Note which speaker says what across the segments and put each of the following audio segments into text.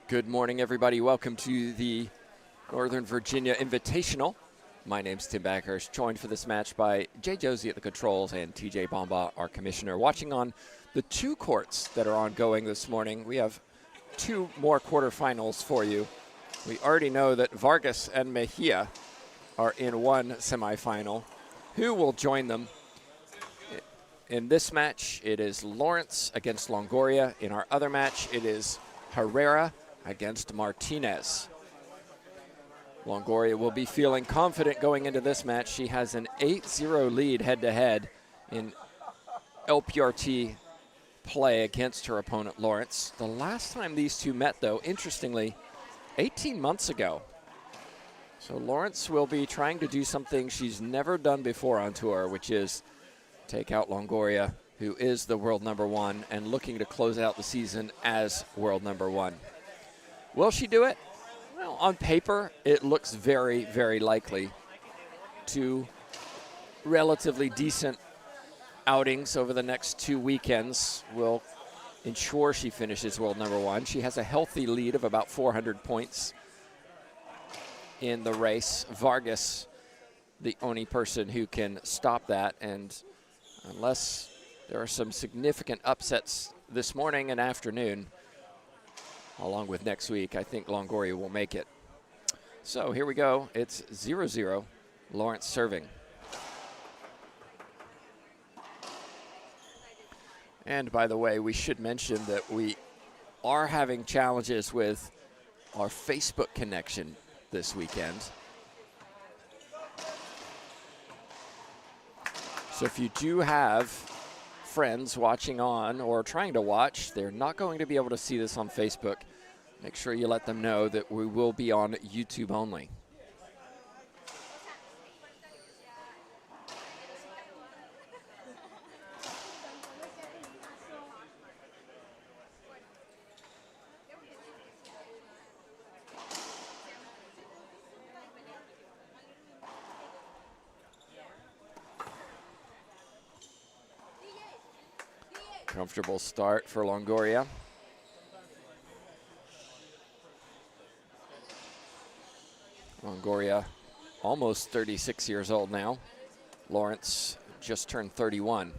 Speaker 1: Good morning, everybody. Welcome to the Northern Virginia Invitational. My name's Tim Backhurst, joined for this match by Jay Josie at the controls and TJ Bomba, our commissioner. Watching on the two courts that are ongoing this morning, we have two more quarterfinals for you. We already know that Vargas and Mejia are in one semifinal. Who will join them? In this match, it is Lawrence against Longoria. In our other match, it is Herrera against Martinez. Longoria will be feeling confident going into this match. She has an 8-0 lead head-to-head in LPRT play against her opponent, Lawrence. The last time these two met, though, interestingly, 18 months ago. So Lawrence will be trying to do something she's never done before on tour, which is take out Longoria, who is the world #1 and looking to close out the season as world #1. Will she do it? Well, on paper, it looks very, very likely. Two relatively decent outings over the next 2 weekends will ensure she finishes world #1. She has a healthy lead of about 400 points in the race. Vargas, the only person who can stop that, and unless there are some significant upsets this morning and afternoon, along with next week, I think Longoria will make it. So here we go. It's 0-0, Lawrence serving. And by the way, we should mention that we are having challenges with our Facebook connection this weekend. So if you do have friends watching on or trying to watch, they're not going to be able to see this on Facebook. Make sure you let them know that we will be on YouTube only. Comfortable start for Longoria. Longoria almost 36 years old now. Lawrence just turned 31.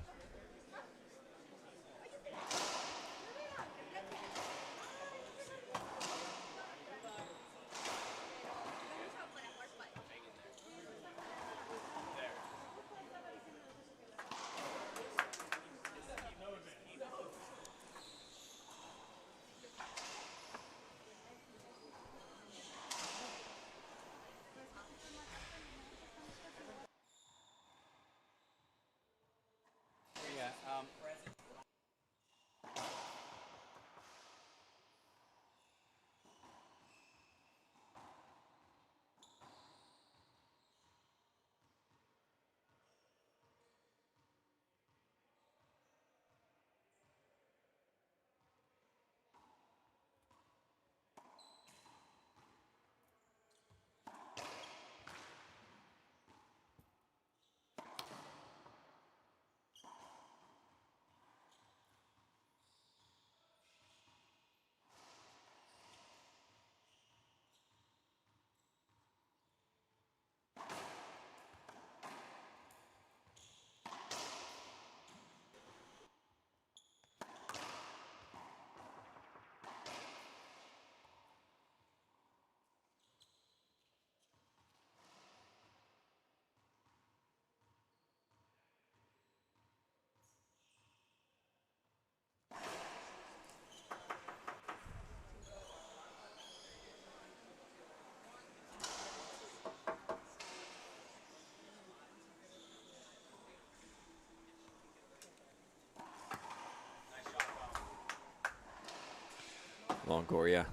Speaker 1: Longoria,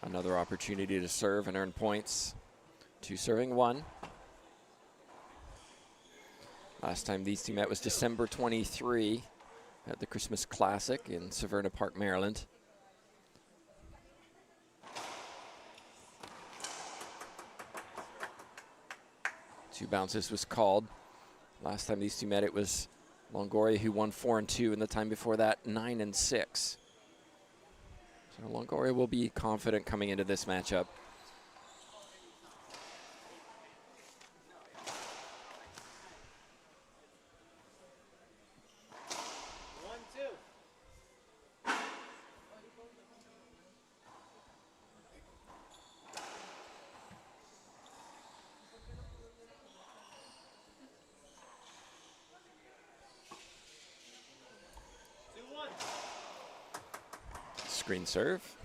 Speaker 1: another opportunity to serve and earn points. Two serving one. Last time these two met was December 23 at the Christmas Classic in Severna Park, Maryland. Two bounces was called. Last time these two met, it was Longoria who won 4-2, and the time before that, 9-6. So Longoria will be confident coming into this matchup. Screen serve.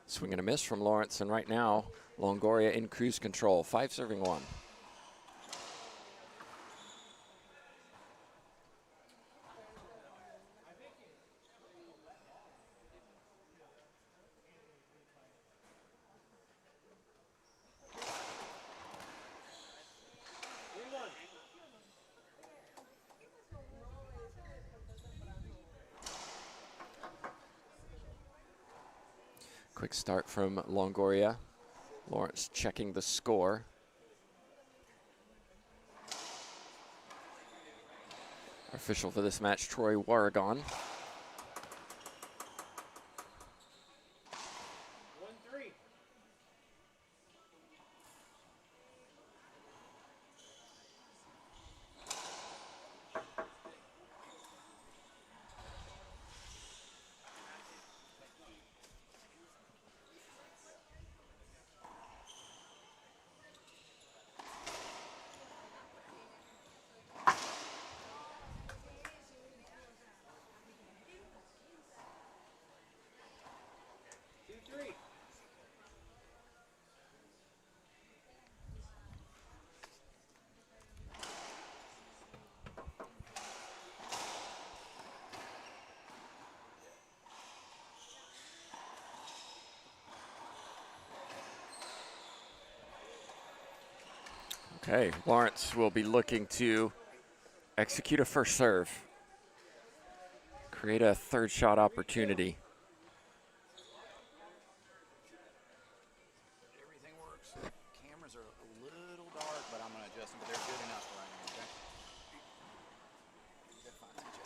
Speaker 1: Swing and a miss from Lawrence, and right now, Longoria in cruise control, 5 serving 1. Quick start from Longoria. Lawrence checking the score. Official for this match, Troy Warrigon. Okay, Lawrence will be looking to execute a first serve, create a third shot opportunity.
Speaker 2: Everything works. Cameras are a little dark, but I'm going to adjust them, but they're good enough right now, okay? They're fine, TJ.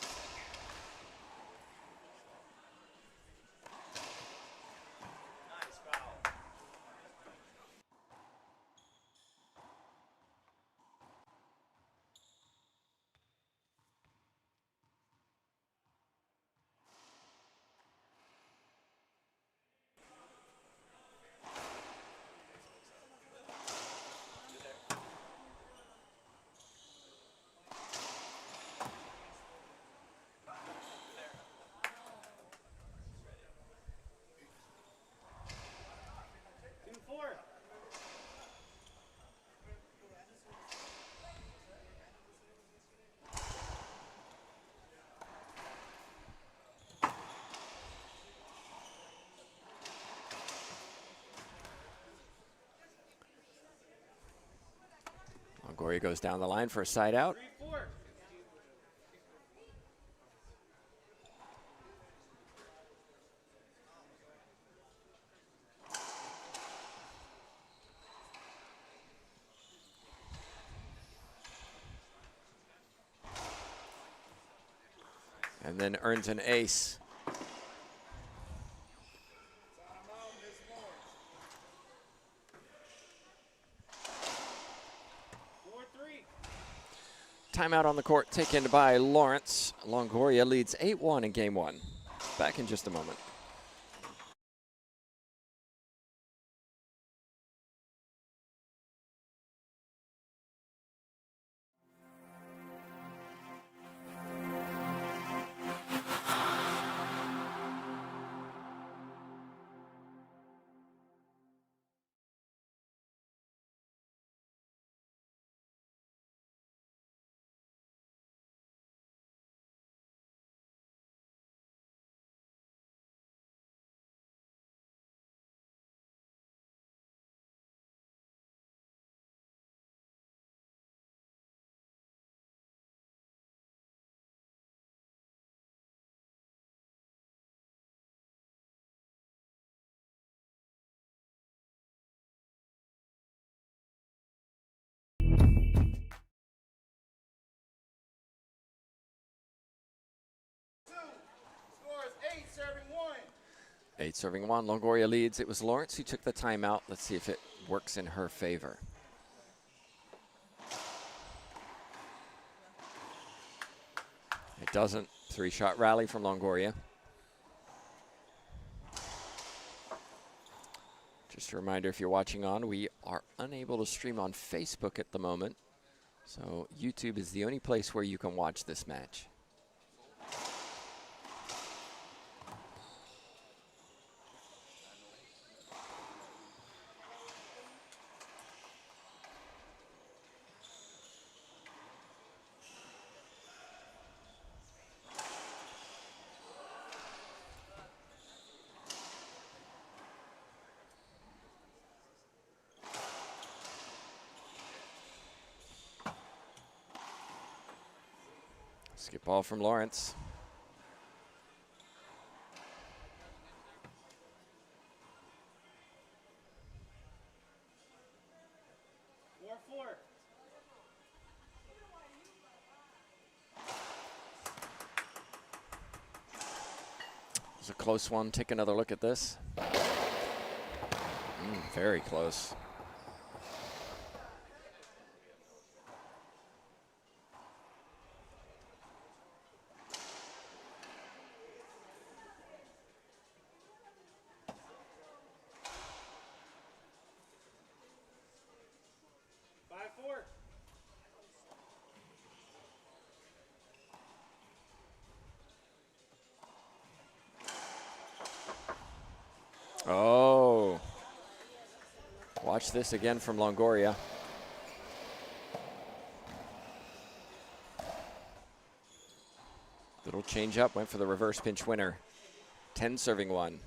Speaker 2: Nice foul.
Speaker 1: Longoria goes down the line for a side out. And then earns an ace. Timeout on the court taken by Lawrence. Longoria leads 8-1 in game 1. Back in just a moment. 8 serving 1. Longoria leads. It was Lawrence who took the timeout. Let's see if it works in her favor. It doesn't. 3-shot rally from Longoria. Just a reminder, if you're watching on, we are unable to stream on Facebook at the moment. So YouTube is the only place where you can watch this match. Skip ball from Lawrence. It's a close one. Take another look at this. Very close. Oh. Watch this again from Longoria. Little change up, went for the reverse pinch winner. 10 serving 1.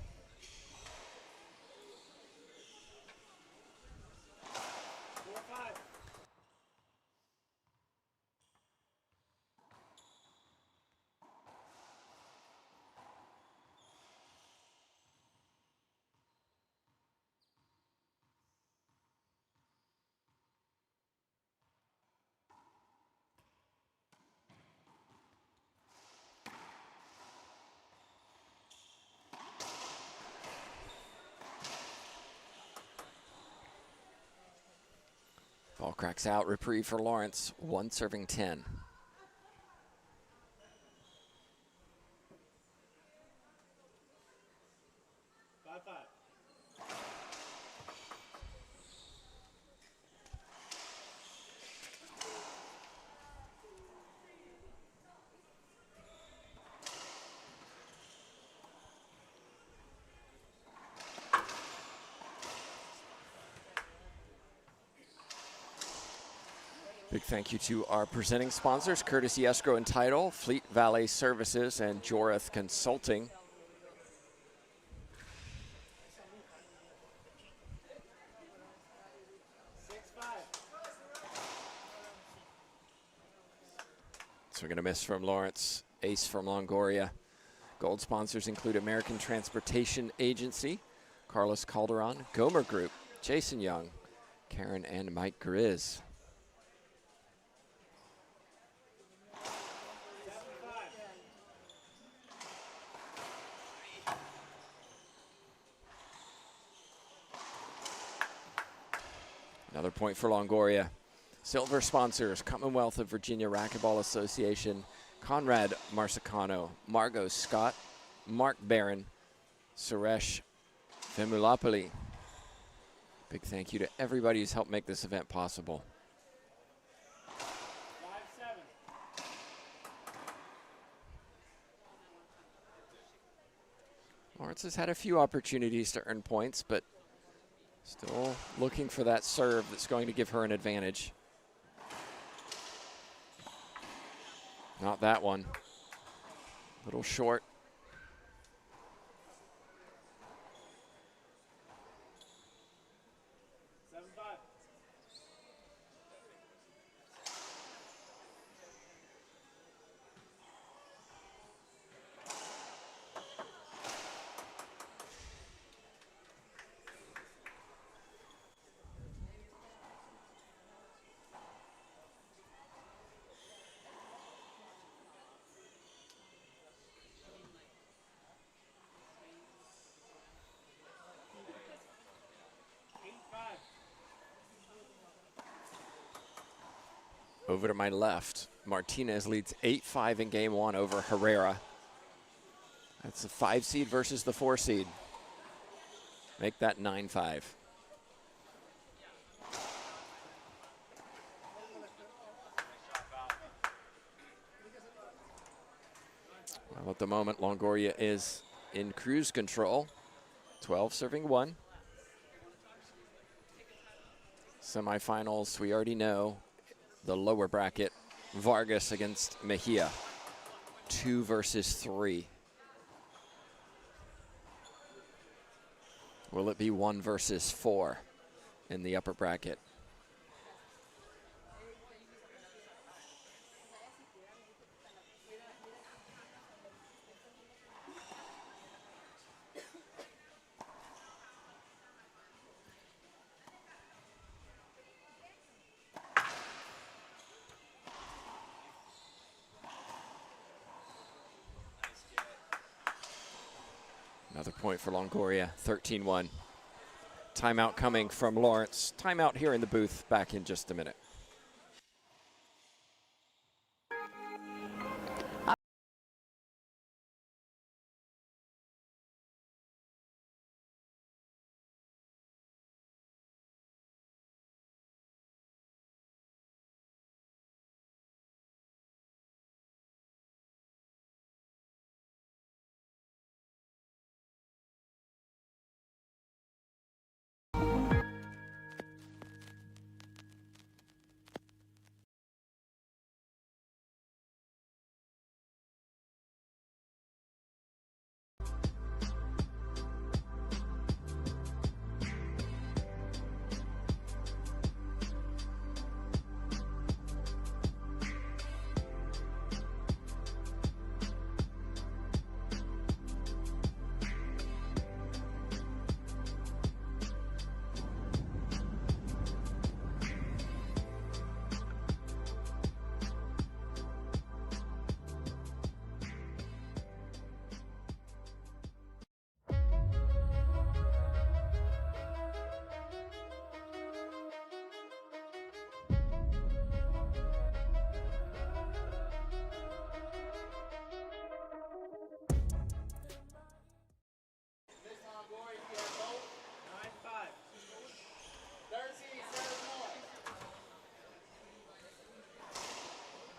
Speaker 1: Ball cracks out, reprieve for Lawrence. 1 serving 10. Big thank you to our presenting sponsors, Courtesy Escrow and Title, Fleet Valet Services, and Jorath Consulting. So we're going to miss from Lawrence, ace from Longoria. Gold sponsors include American Transportation Agency, Carlos Calderon, Gomer Group, Jason Young, Karen and Mike Grizz. Another point for Longoria. Silver sponsors, Commonwealth of Virginia Racquetball Association, Conrad Marsicano, Margot Scott, Mark Barron, Suresh Vemulapalli. Big thank you to everybody who's helped make this event possible. Lawrence has had a few opportunities to earn points, but still looking for that serve that's going to give her an advantage. Not that one. A little short. Over to my left, Martinez leads 8-5 in game one over Herrera. That's the 5 seed versus the 4 seed. Make that 9-5. Well, at the moment, Longoria is in cruise control. 12 serving 1. Semifinals, we already know the lower bracket. Vargas against Mejia. 2 versus 3. Will it be 1 versus 4 in the upper bracket? Another point for Longoria, 13-1. Timeout coming from Lawrence. Timeout here in the booth, back in just a minute.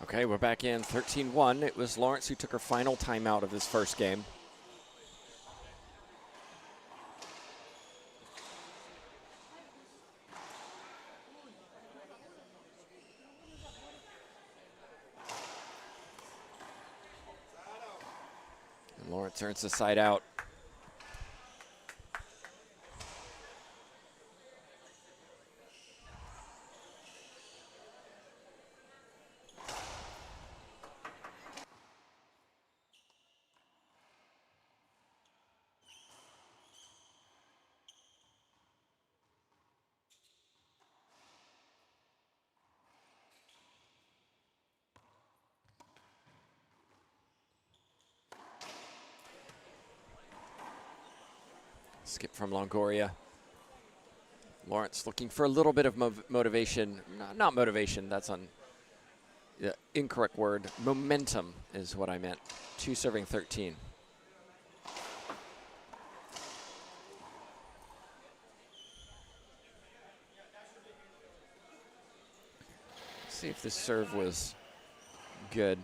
Speaker 1: Okay, we're back in 13-1. It was Lawrence who took her final timeout of this first game. And Lawrence earns the side out. Skip from Longoria. Lawrence looking for a little bit of motivation. Not motivation, that's on the incorrect word. Momentum is what I meant. 2 serving 13. Let's see if this serve was good.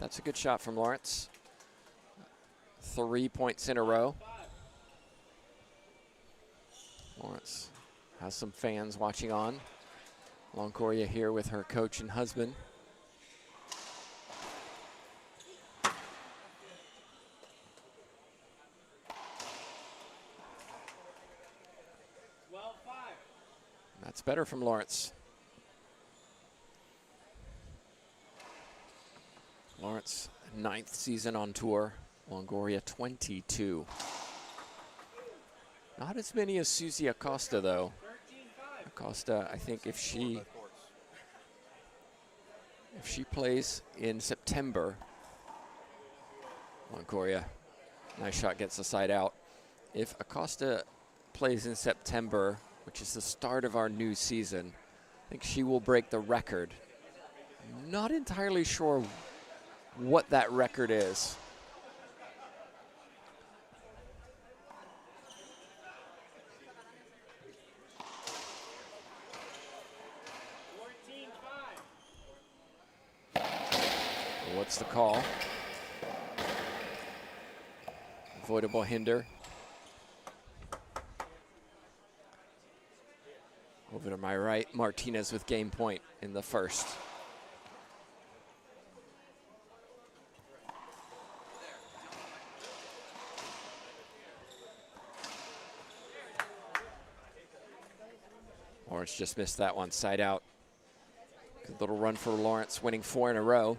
Speaker 1: That's a good shot from Lawrence. 3 points in a row. Lawrence has some fans watching on. Longoria here with her coach and husband. That's better from Lawrence. Lawrence, 9th season on tour. Longoria, 22. Not as many as Susie Acosta, though. Acosta, I think if she If she plays in September, Longoria, nice shot, gets the side out. If Acosta plays in September, which is the start of our new season, I think she will break the record. I'm not entirely sure what that record is. What's the call? Avoidable hinder. Over to my right, Martinez with game point in the first. Lawrence just missed that one, side out. Good little run for Lawrence, winning 4 in a row.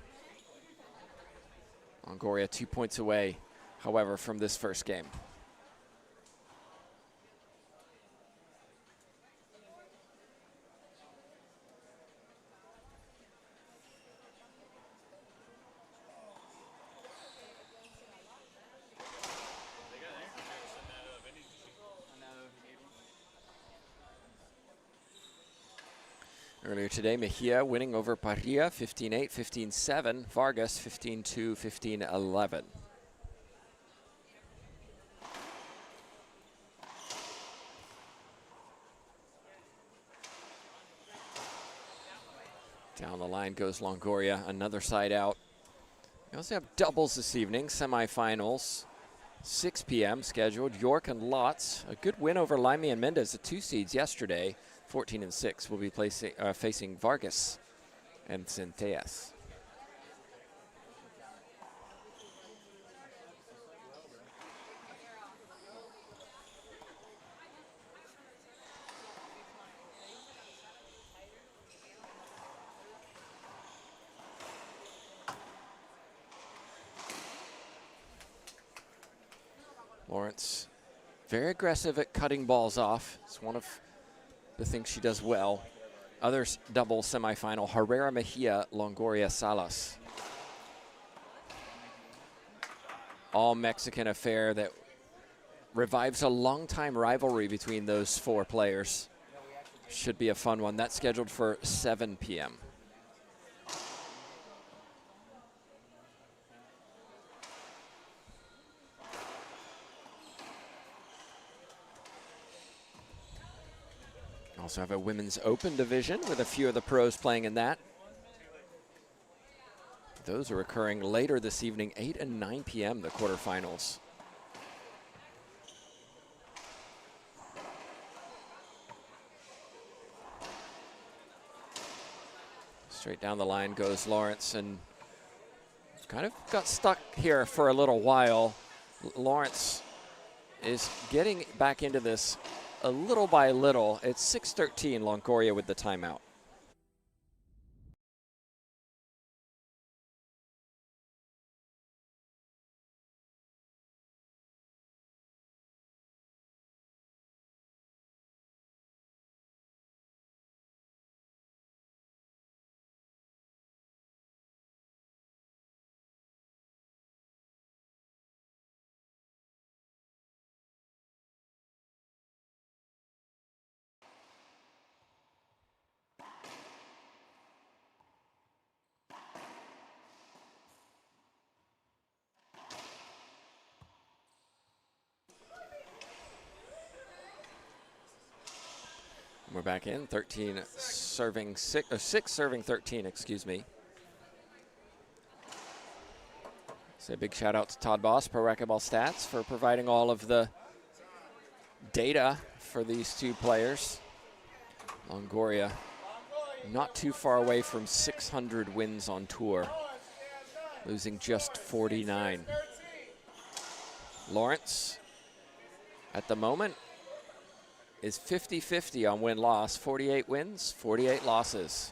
Speaker 1: Longoria 2 points away, however, from this first game. Earlier today, Mejia winning over Parilla 15-8, 15-7. Vargas 15-2, 15-11. Down the line goes Longoria, another side out. We also have doubles this evening, semifinals, 6 p.m. scheduled. York and Lotz, a good win over Limey and Mendez, the 2 seeds yesterday. 14-6 will be facing Vargas and Centellas. Lawrence, very aggressive at cutting balls off. It's one of the things she does well. Others double semifinal, Herrera Mejia, Longoria Salas. All Mexican affair that revives a long-time rivalry between those 4 players. Should be a fun one. That's scheduled for 7 p.m. Also have a women's open division with a few of the pros playing in that. Those are occurring later this evening, 8 and 9 p.m., the quarterfinals. Straight down the line goes Lawrence, and kind of got stuck here for a little while. Lawrence is getting back into this a little by little. It's 6-13, Longoria with the timeout. We're back in, 13 serving 6, 6 serving 13, excuse me. Say a big shout out to Todd Boss, Pro Racquetball Stats, for providing all of the data for these 2 players. Longoria, not too far away from 600 wins on tour, losing just 49. Lawrence, at the moment, is 50-50 on win-loss, 48 wins, 48 losses.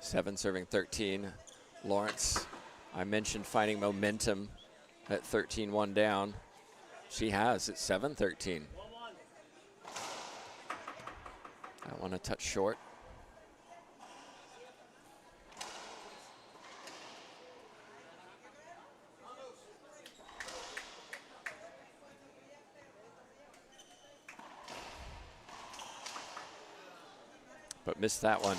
Speaker 1: 7 serving 13. Lawrence, I mentioned finding momentum at 13-1 down. She has at 7-13. I want to touch short. But missed that one.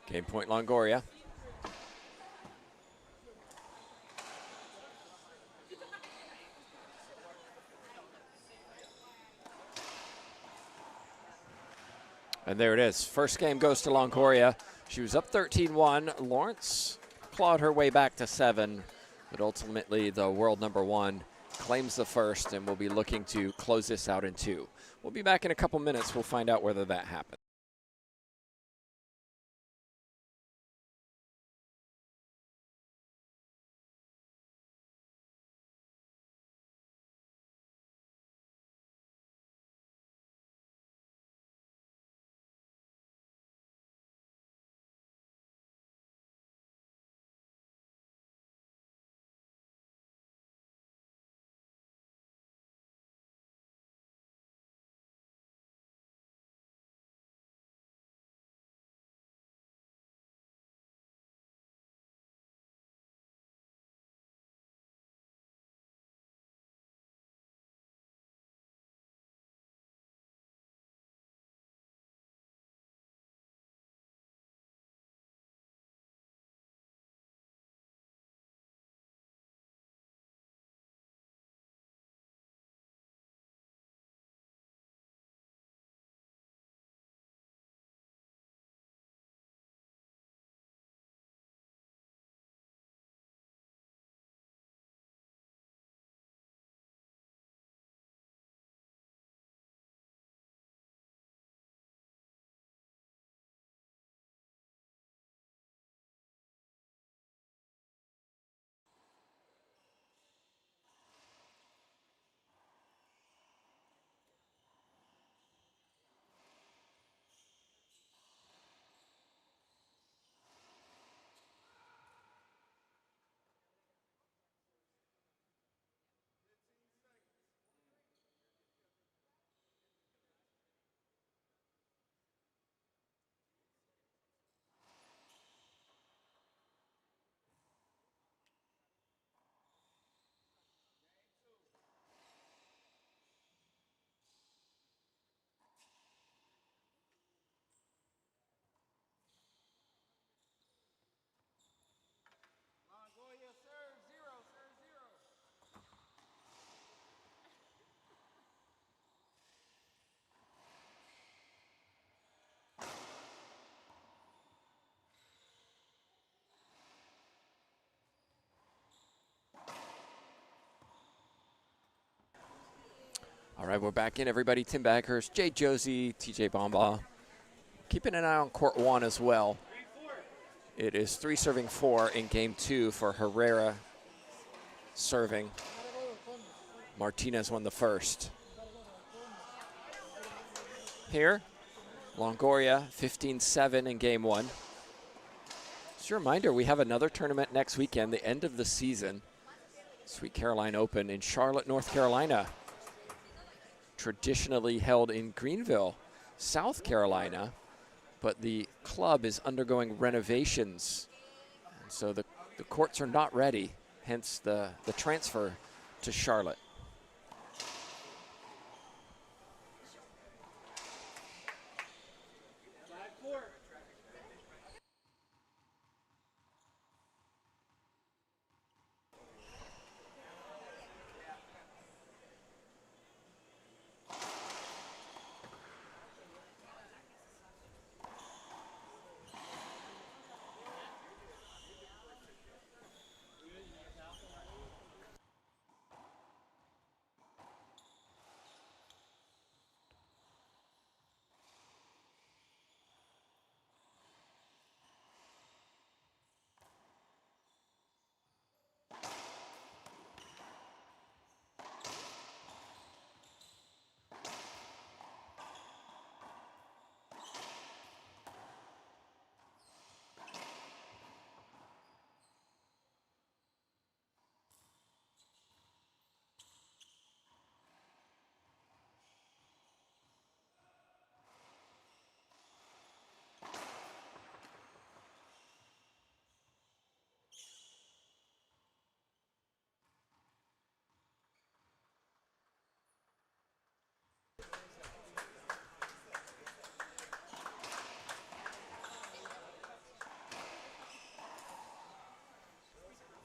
Speaker 1: Game point Longoria. And there it is. First game goes to Longoria. She was up 13-1. Lawrence clawed her way back to 7, but ultimately the world #1 claims the first and will be looking to close this out in 2. We'll be back in a couple minutes. We'll find out whether that happens. All right, we're back in, everybody. Tim Baghurst, Jay Josie, TJ Bomba. Keeping an eye on court 1 as well. It is 3 serving 4 in game 2 for Herrera serving. Martinez won the first. Here, Longoria 15-7 in game 1. Just a reminder, we have another tournament next weekend, the end of the season. Sweet Caroline Open in Charlotte, North Carolina. Traditionally held in Greenville, South Carolina, but the club is undergoing renovations. And so the courts are not ready, hence the transfer to Charlotte.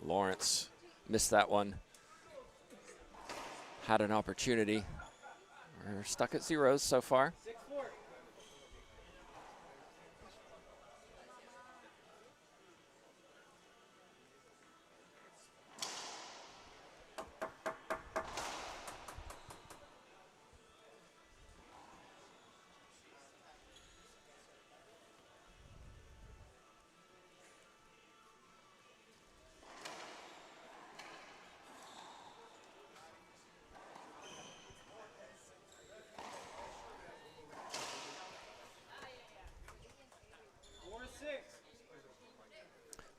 Speaker 1: Lawrence missed that one. Had an opportunity. We're stuck at zeros so far.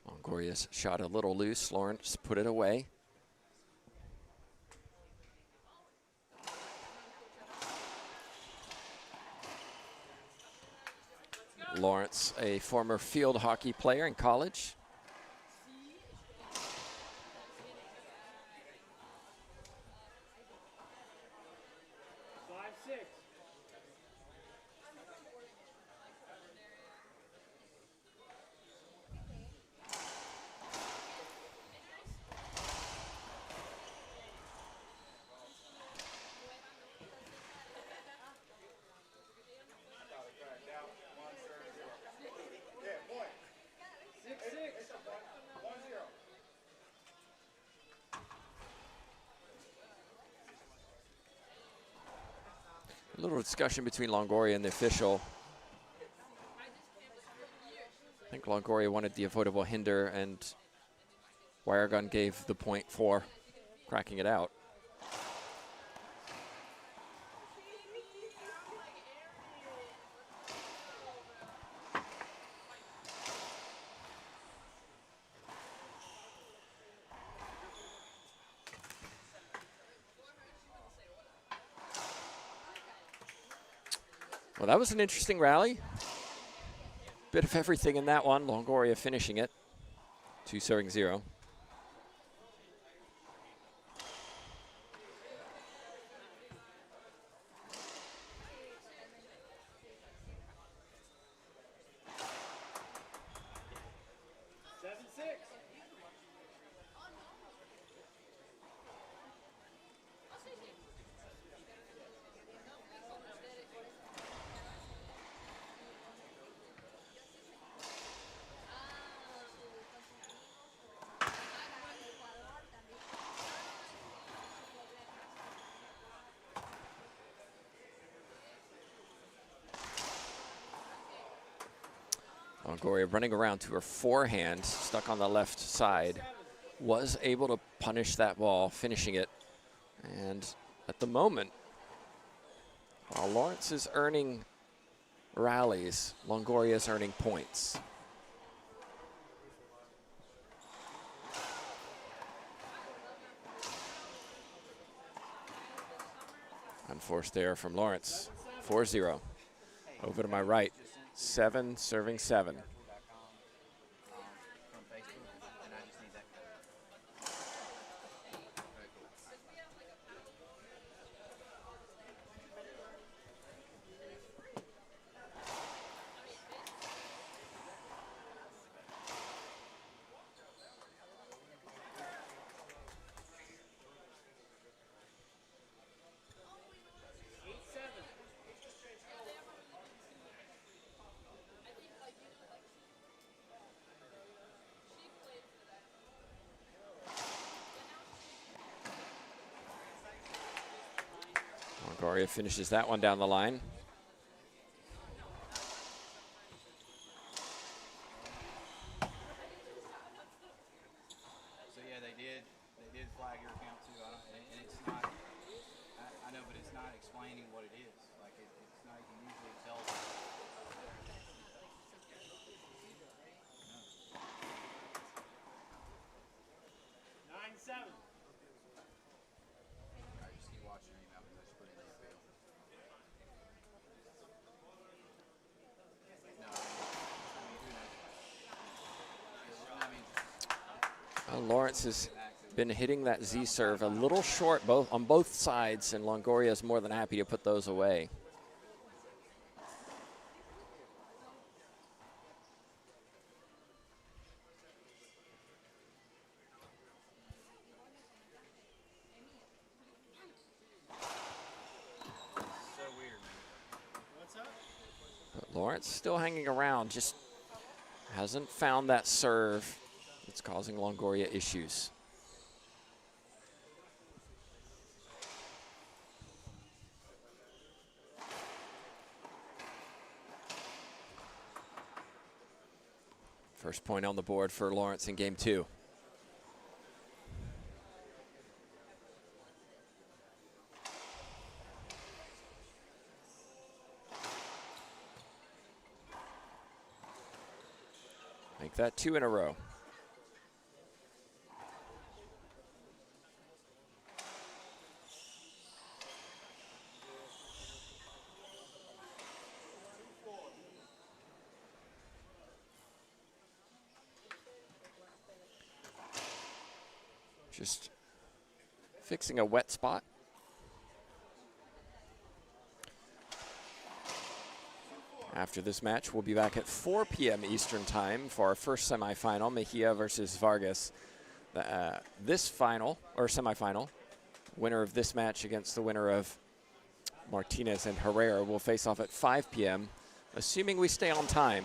Speaker 1: Longoria's shot a little loose. Lawrence put it away. Lawrence, a former field hockey player in college. A little discussion between Longoria and the official. I think Longoria wanted the avoidable hinder, and Wiregun gave the point for cracking it out. Well, that was an interesting rally. Bit of everything in that one. Longoria finishing it. 2-0. Longoria running around to her forehand, stuck on the left side, was able to punish that ball, finishing it. And at the moment, while Lawrence is earning rallies, Longoria is earning points. Unforced error from Lawrence. 4-0. Over to my right. 7 serving 7. Longoria finishes that one down the line.
Speaker 2: So yeah, they did flag your account too. And it's not. I know, but it's not explaining what it is. Like it's not. You usually tell them. 9-7. I just keep watching your email because that's pretty late fail. No, I mean,
Speaker 1: Lawrence has been hitting that Z serve a little short on both sides, and Longoria is more than happy to put those away. Lawrence still hanging around, just hasn't found that serve that's causing Longoria issues. First point on the board for Lawrence in game 2. Make that 2 in a row. Just fixing a wet spot. After this match, we'll be back at 4 p.m. Eastern Time for our first semifinal, Mejia versus Vargas. This final, or semifinal, winner of this match against the winner of Martinez and Herrera will face off at 5 p.m., assuming we stay on time.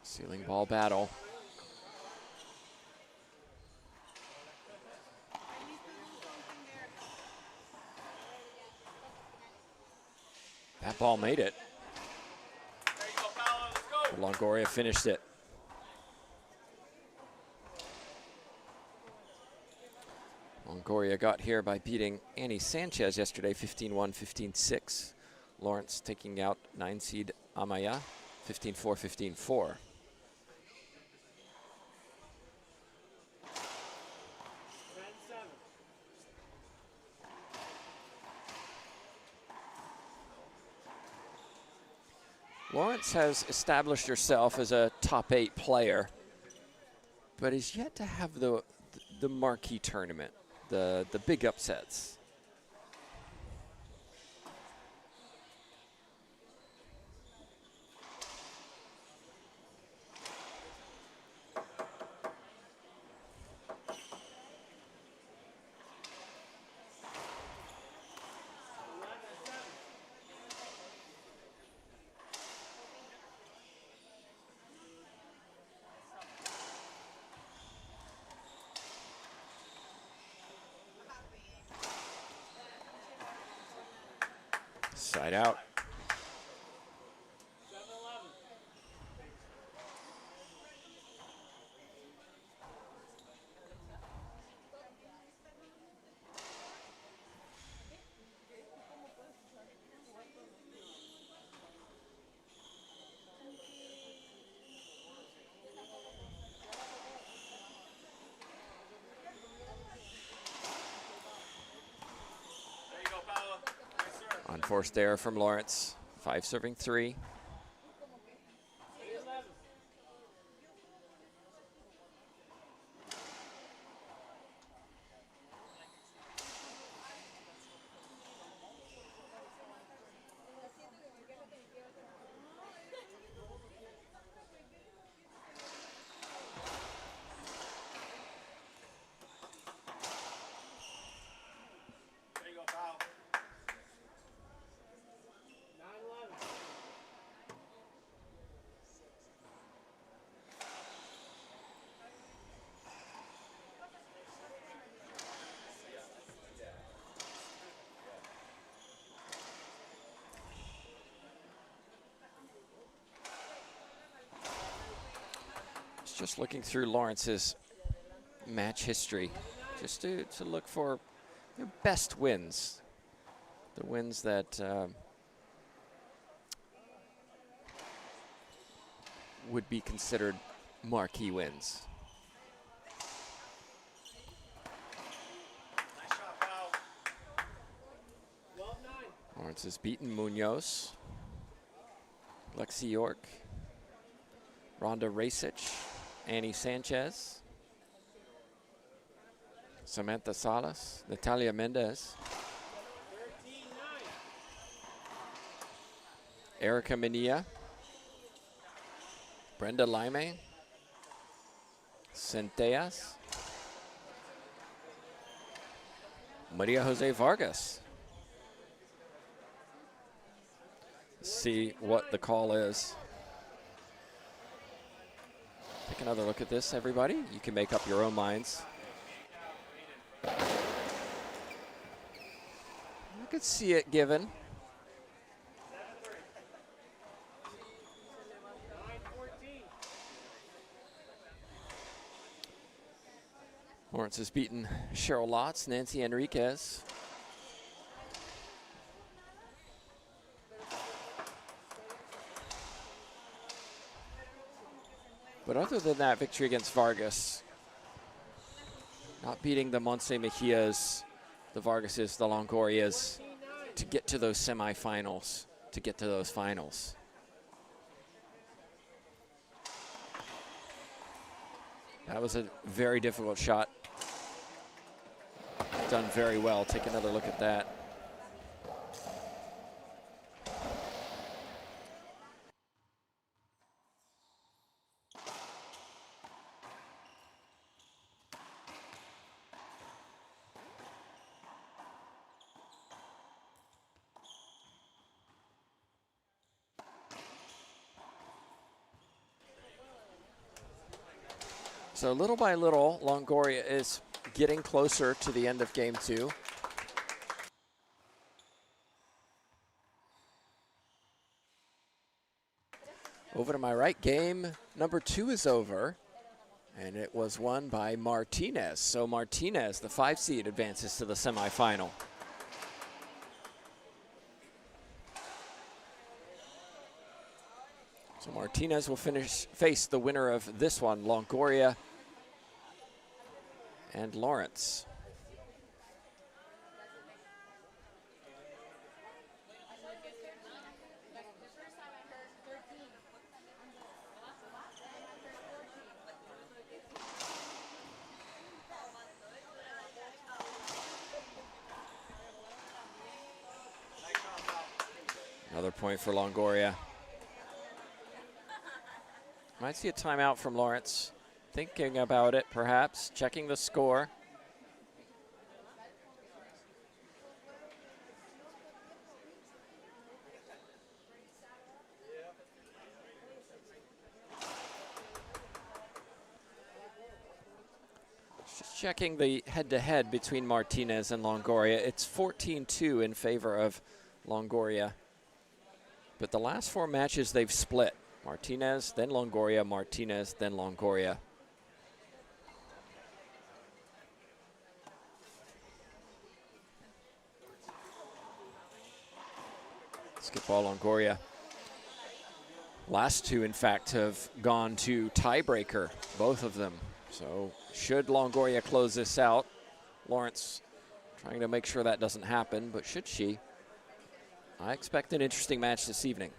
Speaker 1: Ceiling ball battle. That ball made it. Longoria finished it. Longoria got here by beating Annie Sanchez yesterday, 15-1, 15-6. Lawrence taking out 9 seed Amaya, 15-4, 15-4. Lawrence has established herself as a top 8 player, but is yet to have the marquee tournament, the big upsets. Side out. Unforced error from Lawrence. 5 serving 3. Just looking through Lawrence's match history, just to look for best wins, the wins that would be considered marquee wins. Lawrence has beaten Munoz, Lexi York, Rhonda Rasich, Annie Sanchez, Samantha Salas, Natalia Mendez, Erica Mania, Brenda Lime, Centellas. Maria Jose Vargas. See what the call is. Take another look at this, everybody. You can make up your own minds. I could see it given. Lawrence has beaten Cheryl Lotz, Nancy Enriquez. But other than that victory against Vargas, not beating the Montse Mejias, the Vargases, the Longorias, to get to those semifinals, to get to those finals. That was a very difficult shot. Done very well. Take another look at that. So little by little, Longoria is getting closer to the end of game 2. Over to my right, game number 2 is over, and it was won by Martinez. So Martinez, the 5 seed, advances to the semifinal. So Martinez will face the winner of this one, Longoria and Lawrence. Another point for Longoria. Might see a timeout from Lawrence. Thinking about it, perhaps. Checking the score. Just checking the head-to-head between Martinez and Longoria. It's 14-2 in favor of Longoria. But the last 4 matches they've split. Martinez, then Longoria, Martinez, then Longoria. Skip ball, Longoria. Last 2, in fact, have gone to tiebreaker, both of them. So should Longoria close this out, Lawrence trying to make sure that doesn't happen, but should she, I expect an interesting match this evening.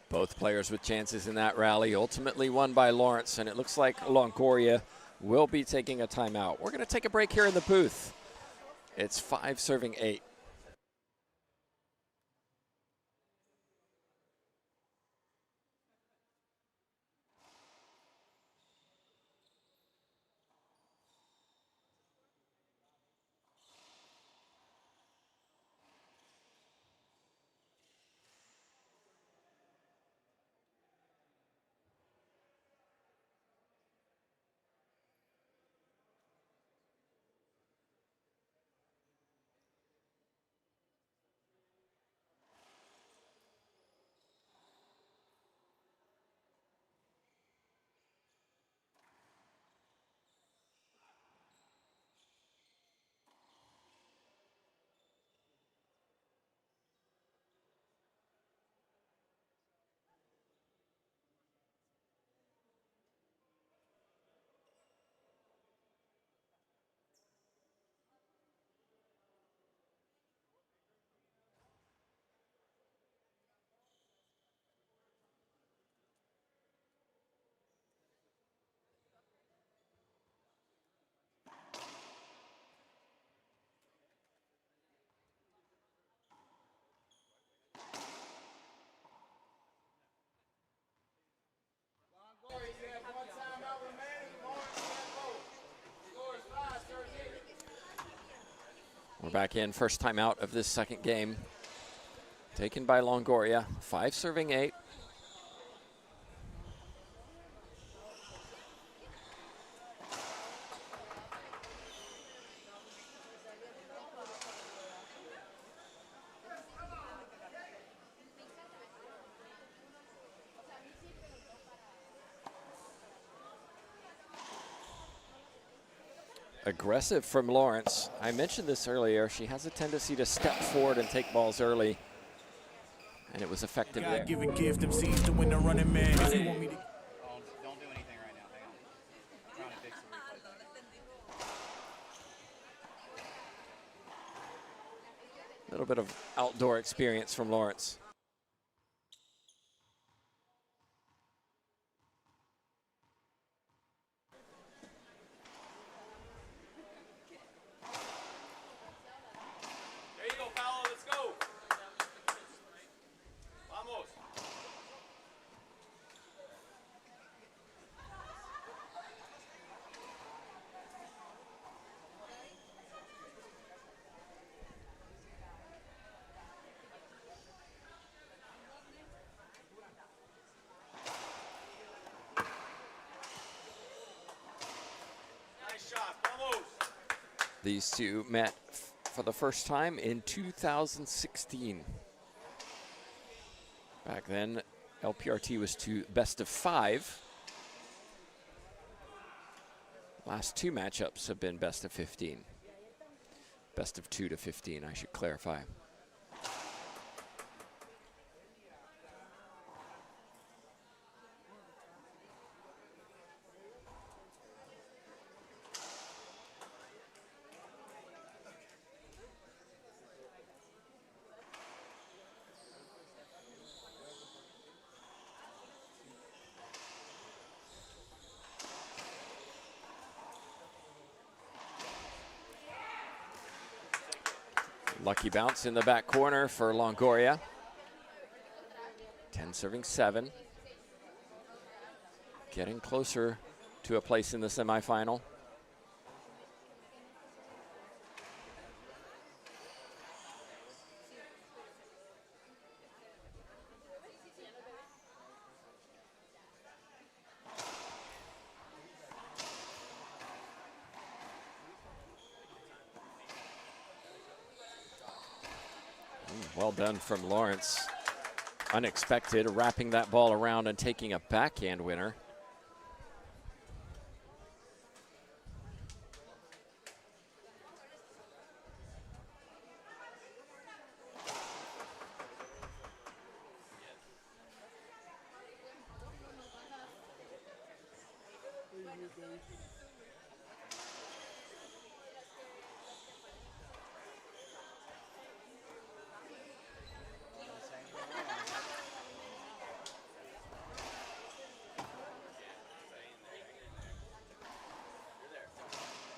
Speaker 1: Both players with chances in that rally, ultimately won by Lawrence, and it looks like Longoria will be taking a timeout. We're going to take a break here in the booth. It's 5-8. We're back in, first time out of this second game. Taken by Longoria, 5 serving 8. Aggressive from Lawrence. I mentioned this earlier. She has a tendency to step forward and take balls early, and it was effective there.
Speaker 3: Give a gift of seeds to win the running man. If you want me to.
Speaker 2: Don't do anything right now. Hang on. I'm trying to fix the replay.
Speaker 1: A little bit of outdoor experience from Lawrence.
Speaker 4: There you go, Paolo. Let's go. Vamos. Nice shot. Vamos.
Speaker 1: These two met for the first time in 2016. Back then, LPRT was to best of 5. Last 2 matchups have been best of 15. Best of 2 to 15, I should clarify. Lucky bounce in the back corner for Longoria. 10 serving 7. Getting closer to a place in the semifinal. Well done from Lawrence. Unexpected, wrapping that ball around and taking a backhand winner.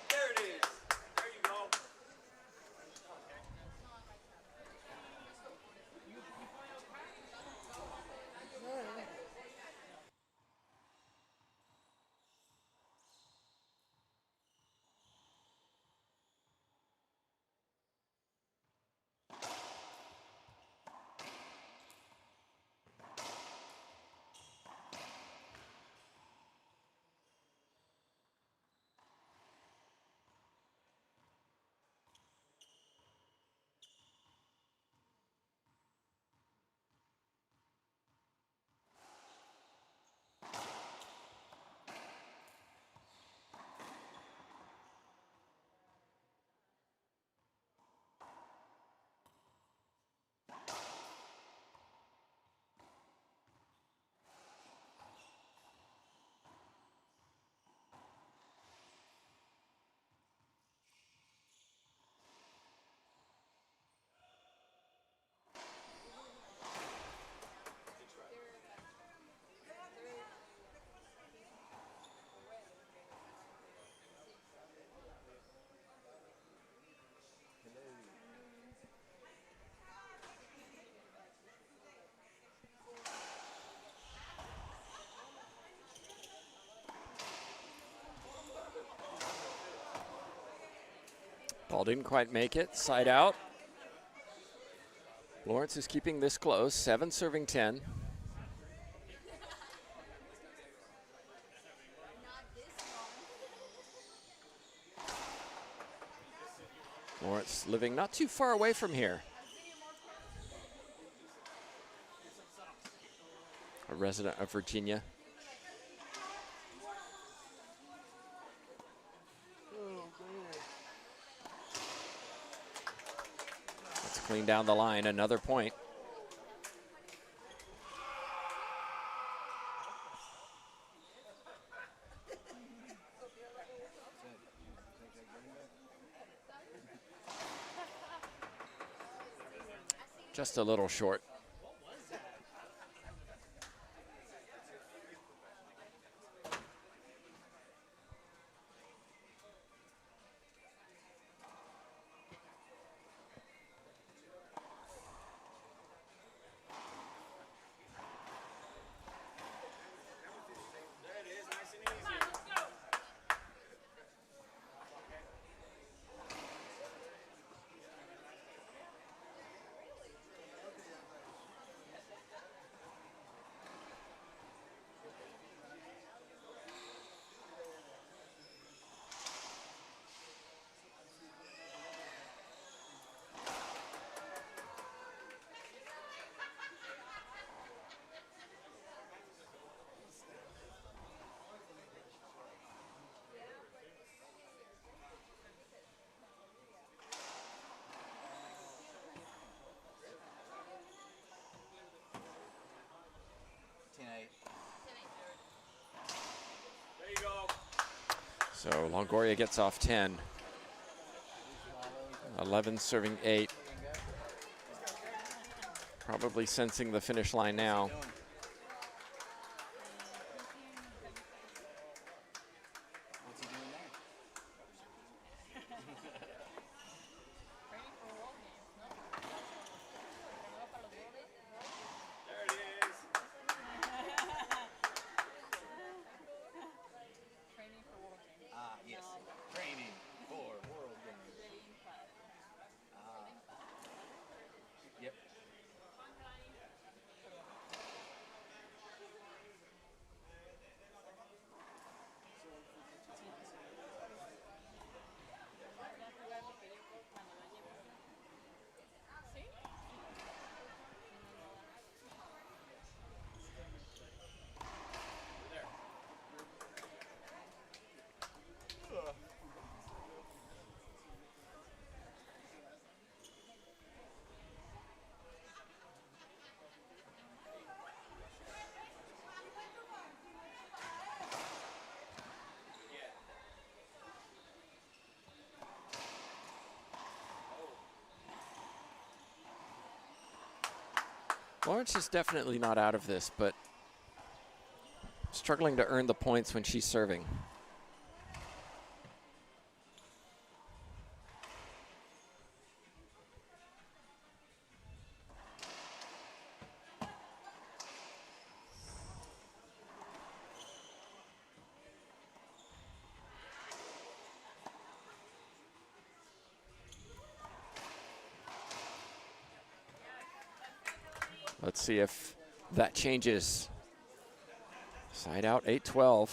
Speaker 4: There it is. There you go.
Speaker 1: Ball didn't quite make it. Side out. Lawrence is keeping this close. 7 serving 10. Lawrence living not too far away from here. A resident of Virginia. Let's clean down the line. Another point. Just a little short.
Speaker 4: There you go.
Speaker 1: So Longoria gets off 10. 11 serving 8. Probably sensing the finish line now.
Speaker 2: What's he doing there?
Speaker 4: There it is.
Speaker 2: Yes. Training for Worldgate. Yep.
Speaker 1: Lawrence is definitely not out of this, but struggling to earn the points when she's serving. Let's see if that changes. Side out, 8-12.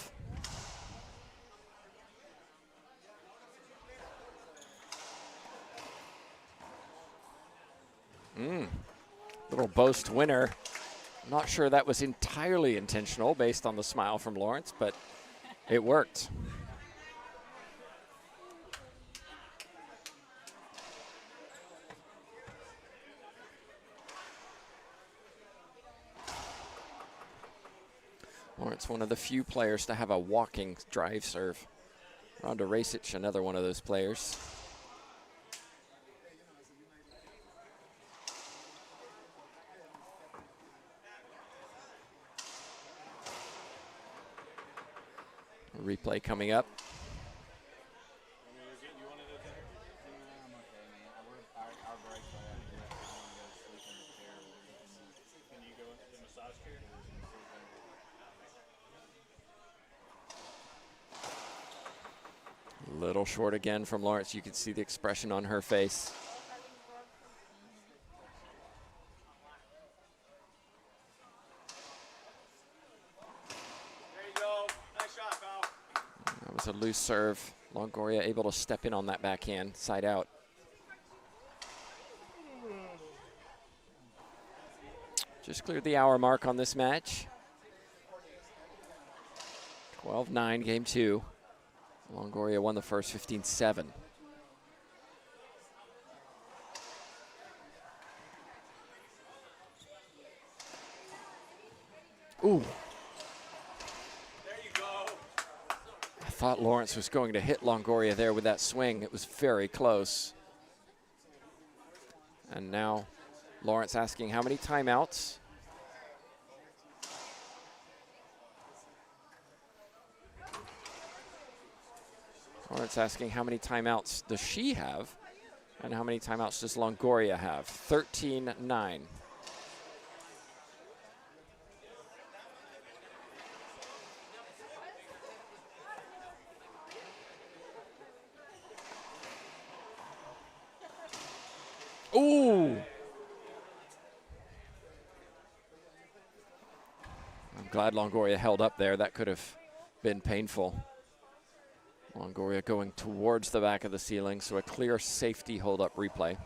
Speaker 1: Little boast winner. Not sure that was entirely intentional based on the smile from Lawrence, but it worked. Lawrence, one of the few players to have a walking drive serve. Rhonda Racich, another one of those players. A replay coming up.
Speaker 2: Our break, but I want to go sleep in the chair.
Speaker 4: Can you go into the massage chair?
Speaker 1: Little short again from Lawrence. You can see the expression on her face.
Speaker 4: There you go. Nice shot, pal.
Speaker 1: That was a loose serve. Longoria able to step in on that backhand, side out. Just cleared the hour mark on this match. 12-9, game 2. Longoria won the first 15-7. Ooh.
Speaker 4: There you go.
Speaker 1: I thought Lawrence was going to hit Longoria there with that swing. It was very close. And now Lawrence asking how many timeouts. Lawrence asking how many timeouts does she have and how many timeouts does Longoria have? 13-9. Ooh! I'm glad Longoria held up there. That could have been painful. Longoria going towards the back of the ceiling, so a clear safety hold-up replay.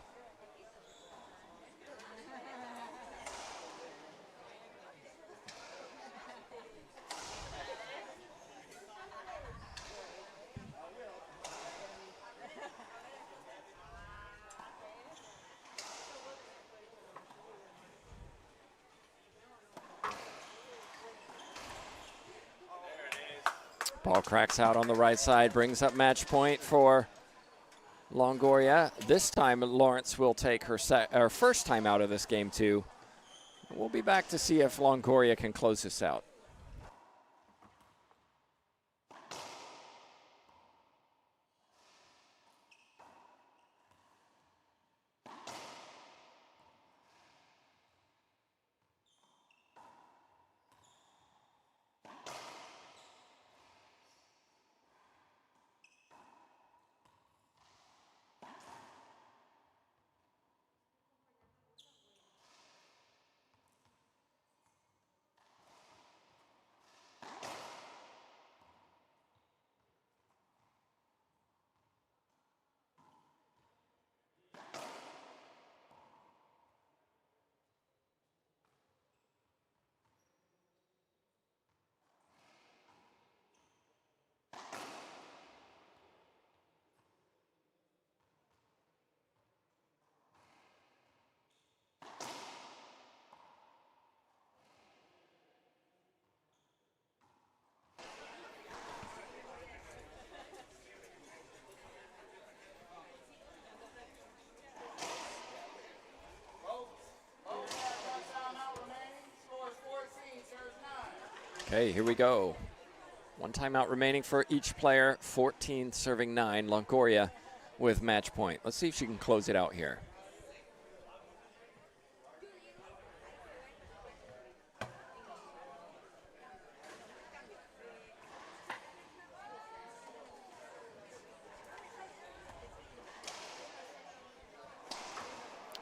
Speaker 1: Ball cracks out on the right side, brings up match point for Longoria. This time, Lawrence will take her first time out of this game, too. We'll be back to see if Longoria can close this out. Okay, here we go. One timeout remaining for each player, 14 serving 9. Longoria with match point. Let's see if she can close it out here.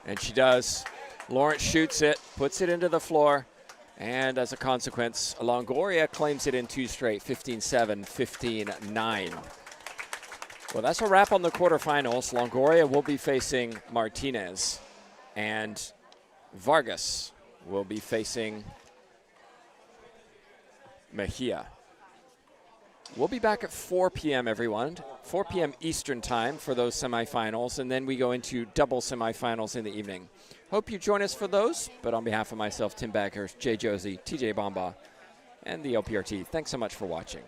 Speaker 1: And she does. Lawrence shoots it, puts it into the floor. And as a consequence, Longoria claims it in 2 straight, 15-7, 15-9. Well, that's a wrap on the quarterfinals. Longoria will be facing Martinez, and Vargas will be facing Mejia. We'll be back at 4 p.m., everyone. 4 p.m. Eastern time for those semifinals, and then we go into double semifinals in the evening. Hope you join us for those, but on behalf of myself, Tim Backers, Jay Josie, TJ Bomba, and the LPRT, thanks so much for watching.